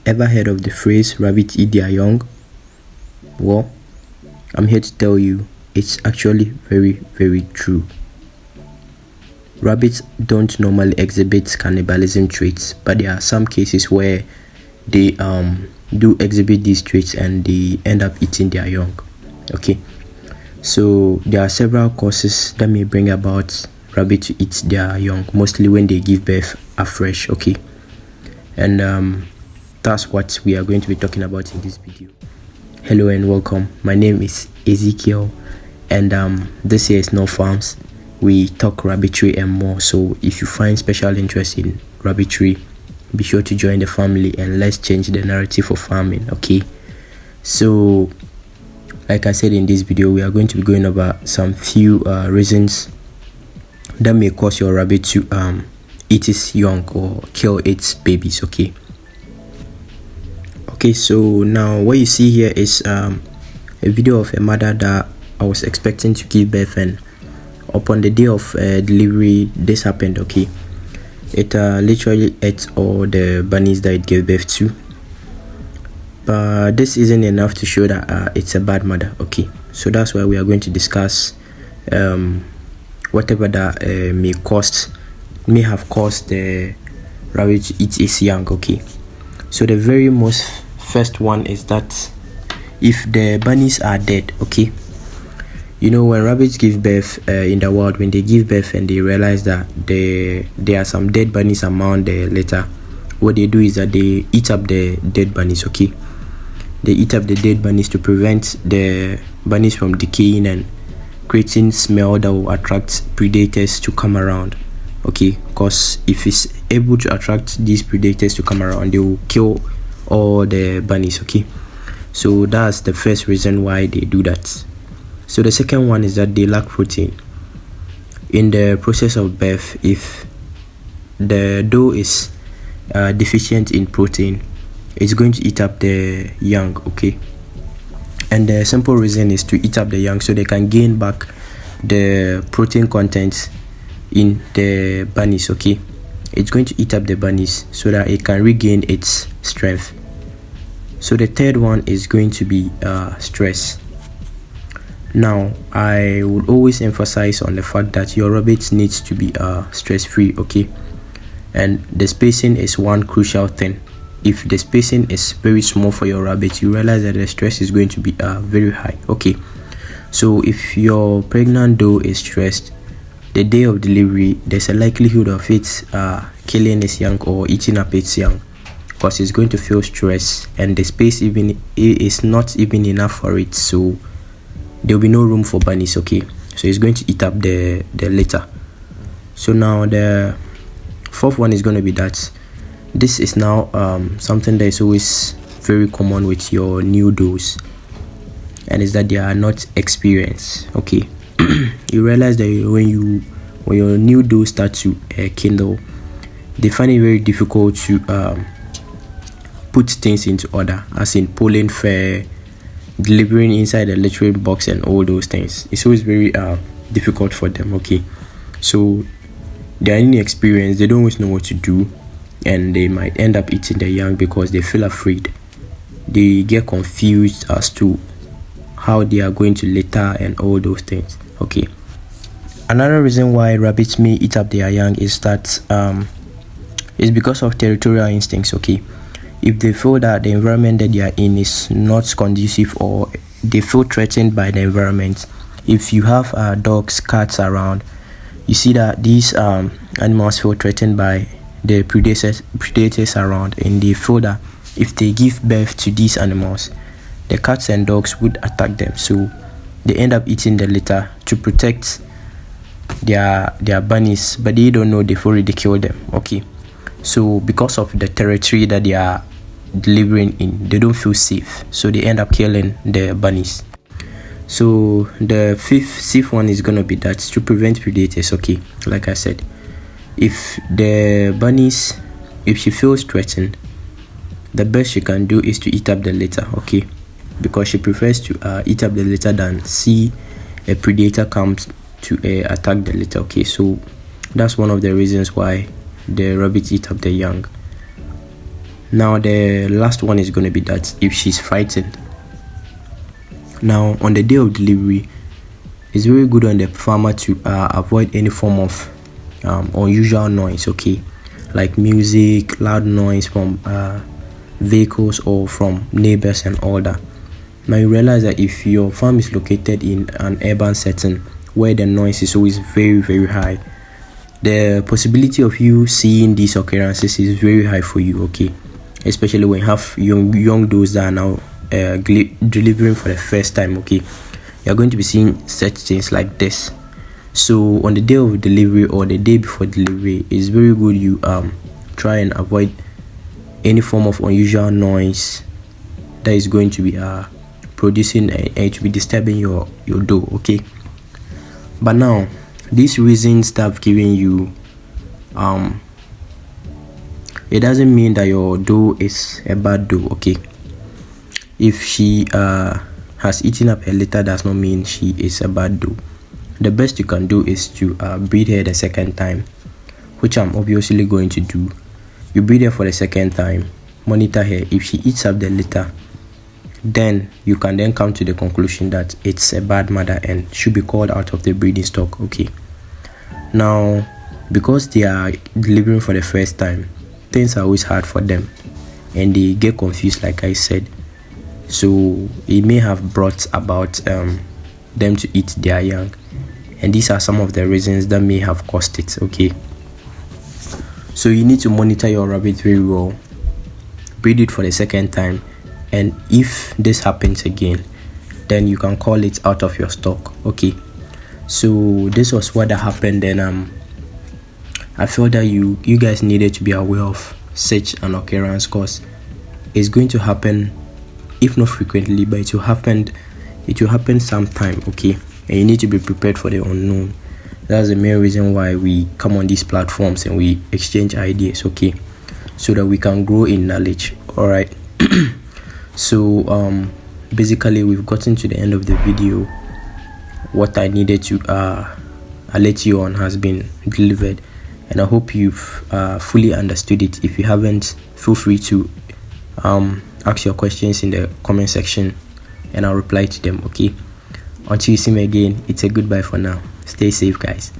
ever heard of the phrase rabbits eat their young? Well, I'm here to tell you it's actually very true. Rabbits don't normally exhibit cannibalism traits, but there are some cases where they do exhibit these traits and they end up eating their young. Okay, so there are several causes that may bring about rabbits to eat their young, mostly when they give birth afresh. Okay, and that's what we are going to be talking about in this video. Hello and welcome. My name is Ezekiel, and this here is No Farms. We talk rabbitry and more. So if you find special interest in rabbitry, be sure to join the family and let's change the narrative for farming. Okay, so like I said in this video, we are going to be going over some few reasons that may cause your rabbit to eat its young or kill its babies. Okay, so now what you see here is a video of a mother that I was expecting to give birth, and upon the day of delivery this happened. Okay, it literally ate all the bunnies that it gave birth to, but this isn't enough to show that it's a bad mother. Okay, so that's why we are going to discuss whatever that may have caused the rabbit to eat its young. Okay, so the very most first one is that if the bunnies are dead. Okay, you know, when rabbits give birth in the wild, when they give birth and they realize that there are some dead bunnies among the litter, what they do is that they eat up the dead bunnies. Okay, they eat up the dead bunnies to prevent the bunnies from decaying and creating smell that will attract predators to come around. Okay, because if it's able to attract these predators to come around, they will kill all the bunnies. Okay, so that's the first reason why they do that. So the second one is that they lack protein. In the process of birth, if the doe is deficient in protein, it's going to eat up the young. Okay, and the simple reason is to eat up the young so they can gain back the protein content in the bunnies. Okay, it's going to eat up the bunnies so that it can regain its strength. So the third one is going to be stress. Now I would always emphasize on the fact that your rabbit needs to be stress-free. Okay, and the spacing is one crucial thing. If the spacing is very small for your rabbit, you realize that the stress is going to be very high. Okay, so if your pregnant doe is stressed, the day of delivery, there's a likelihood of it killing its young or eating up its young, because it's going to feel stress and the space even is not even enough for it, so there will be no room for bunnies. Okay, so it's going to eat up the litter. So now the fourth one is going to be that this is now something that is always very common with your new does, and is that they are not experienced. Okay, you realize that when your new does start to kindle, they find it very difficult to put things into order, as in pulling fur, delivering inside the littering box and all those things. It's always very difficult for them. Okay, so they are inexperienced, they don't always know what to do, and they might end up eating the young because they feel afraid. They get confused as to how they are going to litter and all those things. Okay, another reason why rabbits may eat up their young is that it's because of territorial instincts. Okay, if they feel that the environment that they are in is not conducive, or they feel threatened by the environment, if you have dogs, cats around, you see that these animals feel threatened by the predators around, and they feel that if they give birth to these animals, the cats and dogs would attack them, so they end up eating the litter to protect their bunnies, but they don't know they've already killed them. Okay, so because of the territory that they are delivering in, they don't feel safe, so they end up killing the bunnies. So the fifth one is gonna be that to prevent predators. Okay, like I said, if the bunnies, if she feels threatened, the best she can do is to eat up the litter. Okay, because she prefers to eat up the litter than see a predator comes to attack the litter. Okay, so that's one of the reasons why the rabbits eat up the young. Now the last one is going to be that if she's frightened. Now on the day of delivery, it's very good on the farmer to avoid any form of unusual noise, okay, like music, loud noise from vehicles or from neighbors and all that. Now you realize that if your farm is located in an urban setting where the noise is always very, very high, the possibility of you seeing these occurrences is very high for you, okay, especially when you have young those that are now delivering for the first time, okay. You're going to be seeing such things like this. So on the day of delivery or the day before delivery, it's very good you try and avoid any form of unusual noise that is going to be producing and to be disturbing your dough, okay. But now these reasons that I've given you, it doesn't mean that your dough is a bad dough, okay. If she has eaten up a litter, does not mean she is a bad dough. The best you can do is to breed her the second time, which I'm obviously going to do. You breed her for the second time, monitor her. If she eats up the litter, then you can then come to the conclusion that it's a bad mother and should be called out of the breeding stock, okay. Now because they are delivering for the first time, things are always hard for them and they get confused, like I said. So it may have brought about them to eat their young, and these are some of the reasons that may have caused it, okay. So you need to monitor your rabbit very well, breed it for the second time, and if this happens again, then you can call it out of your stock, okay. So this was what happened. Then I felt that you guys needed to be aware of such an occurrence, because it's going to happen, if not frequently, but it will happen sometime, okay, and you need to be prepared for the unknown. That's the main reason why we come on these platforms and we exchange ideas, okay, so that we can grow in knowledge. All right. So basically we've gotten to the end of the video. What I needed to alert you on has been delivered, and I hope you've fully understood it. If you haven't, feel free to ask your questions in the comment section and I'll reply to them, okay. Until you see me again, it's a goodbye for now. Stay safe, guys.